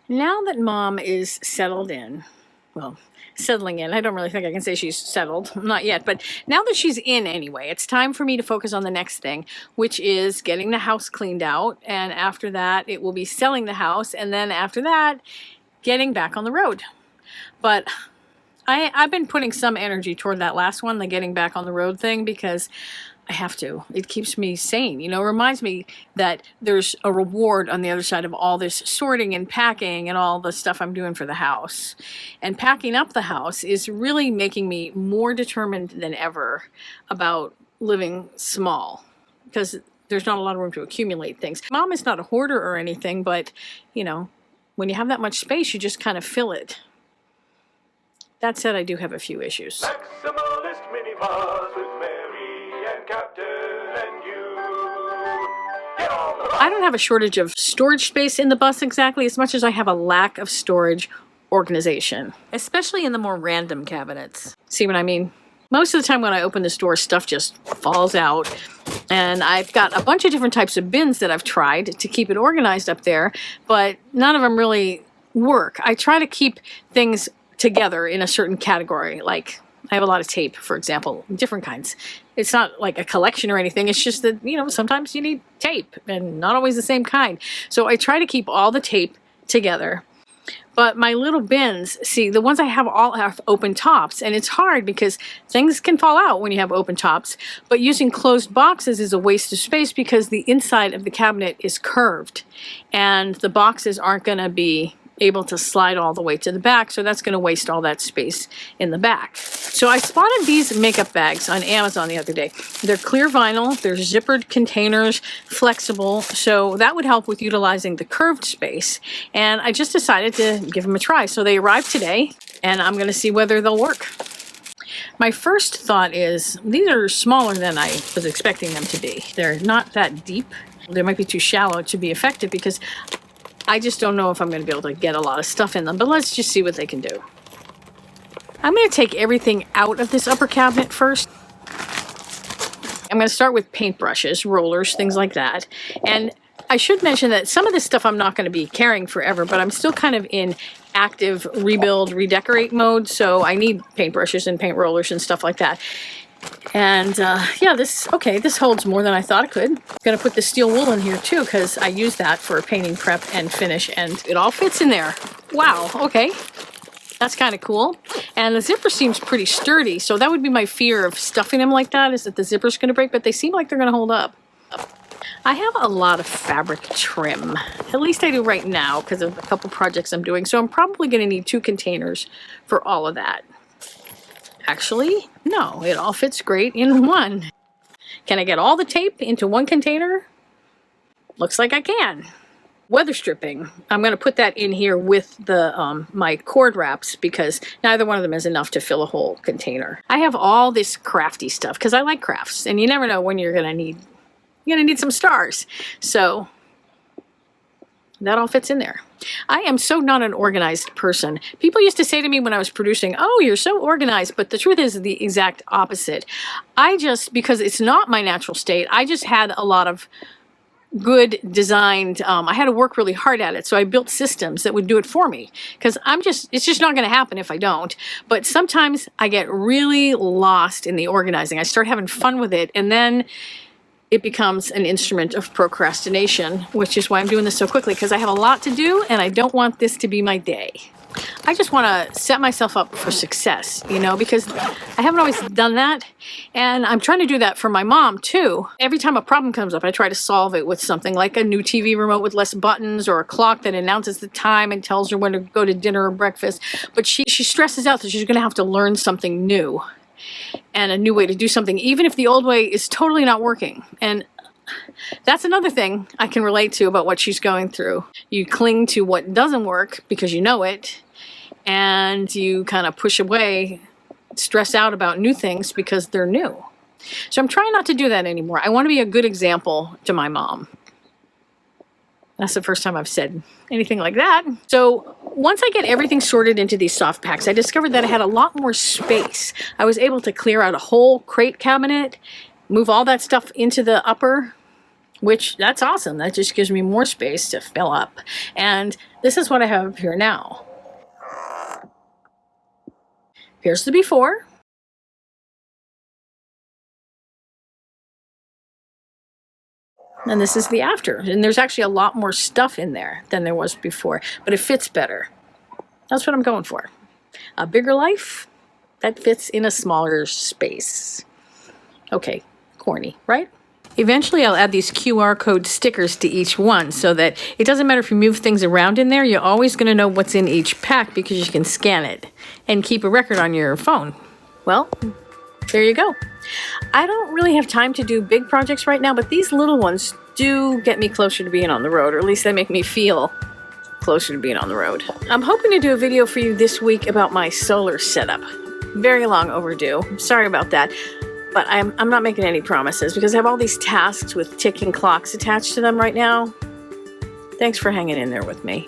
Now that Mom is settled in, well, settling in, I don't really think I can say she's settled, not yet, but now that she's in anyway, it's time for me to focus on the next thing, which is getting the house cleaned out, and after that it will be selling the house, and then after that getting back on the road. But I've been putting some energy toward that last one, the getting back on the road thing, because I have to. It keeps me sane. You know, it reminds me that there's a reward on the other side of all this sorting and packing and all the stuff I'm doing for the house. And packing up the house is really making me more determined than ever about living small, because there's not a lot of room to accumulate things. Mom is not a hoarder or anything, but, you know, when you have that much space, you just kind of fill it. That said, I do have a few issues. Maximalist mini-pause with Mary and Captain and you. Get on the bus. I don't have a shortage of storage space in the bus exactly as much as I have a lack of storage organization, especially in the more random cabinets. See what I mean? Most of the time when I open this door, stuff just falls out. And I've got a bunch of different types of bins that I've tried to keep it organized up there, but none of them really work. I try to keep things together in a certain category. Like, I have a lot of tape, for example, different kinds. It's not like a collection or anything. It's just that, you know, sometimes you need tape and not always the same kind. So I try to keep all the tape together. But my little bins, see, the ones I have all have open tops, and it's hard because things can fall out when you have open tops. But using closed boxes is a waste of space because the inside of the cabinet is curved, and the boxes aren't going to be able to slide all the way to the back, so that's going to waste all that space in the back. So I spotted these makeup bags on Amazon the other day. They're clear vinyl, they're zippered containers, flexible, so that would help with utilizing the curved space, and I just decided to give them a try. So they arrived today, and I'm going to see whether they'll work. My first thought is, these are smaller than I was expecting them to be. They're not that deep. They might be too shallow to be effective because I just don't know if I'm going to be able to get a lot of stuff in them, but let's just see what they can do. I'm going to take everything out of this upper cabinet first. I'm going to start with paintbrushes, rollers, things like that. And I should mention that some of this stuff I'm not going to be carrying forever, but I'm still kind of in active rebuild, redecorate mode, so I need paintbrushes and paint rollers and stuff like that. And yeah, this holds more than I thought it could. I'm gonna put the steel wool in here too, because I use that for painting prep and finish, and it all fits in there. Wow, okay. That's kind of cool. And the zipper seems pretty sturdy, so that would be my fear of stuffing them like that, is that the zipper's gonna break, but they seem like they're gonna hold up. I have a lot of fabric trim. At least I do right now, because of a couple projects I'm doing, so I'm probably gonna need 2 containers for all of that. Actually, no, it all fits great in one. Can I get all the tape into one container? Looks like I can. Weather stripping. I'm going to put that in here with the my cord wraps because neither one of them is enough to fill a whole container. I have all this crafty stuff because I like crafts, and you never know when you're going to need some stars. So that all fits in there. I am so not an organized person. People used to say to me when I was producing, "Oh, you're so organized," but the truth is the exact opposite. Because it's not my natural state, I just had a lot of good designed, I had to work really hard at it, so I built systems that would do it for me, because it's just not going to happen if I don't. But sometimes I get really lost in the organizing. I start having fun with it, and then it becomes an instrument of procrastination, which is why I'm doing this so quickly, because I have a lot to do and I don't want this to be my day. I just want to set myself up for success, you know, because I haven't always done that, and I'm trying to do that for my mom too. Every time a problem comes up, I try to solve it with something like a new TV remote with less buttons, or a clock that announces the time and tells her when to go to dinner or breakfast. But she stresses out that she's going to have to learn something new and a new way to do something, even if the old way is totally not working. And that's another thing I can relate to about what she's going through. You cling to what doesn't work because you know it, and you kind of push away, stress out about new things because they're new. So I'm trying not to do that anymore. I want to be a good example to my mom. That's the first time I've said anything like that. So once I get everything sorted into these soft packs, I discovered that I had a lot more space. I was able to clear out a whole crate cabinet, move all that stuff into the upper which that's awesome. That just gives me more space to fill up. And this is what I have up here now. Here's the before. And this is the after. And there's actually a lot more stuff in there than there was before, but it fits better. That's what I'm going for. A bigger life that fits in a smaller space. Okay, corny, right? Eventually I'll add these QR code stickers to each one so that it doesn't matter if you move things around in there, you're always going to know what's in each pack because you can scan it and keep a record on your phone. Well, there you go. I don't really have time to do big projects right now, but these little ones do get me closer to being on the road, or at least they make me feel closer to being on the road. I'm hoping to do a video for you this week about my solar setup. Very long overdue. Sorry about that. But I'm not making any promises because I have all these tasks with ticking clocks attached to them right now. Thanks for hanging in there with me.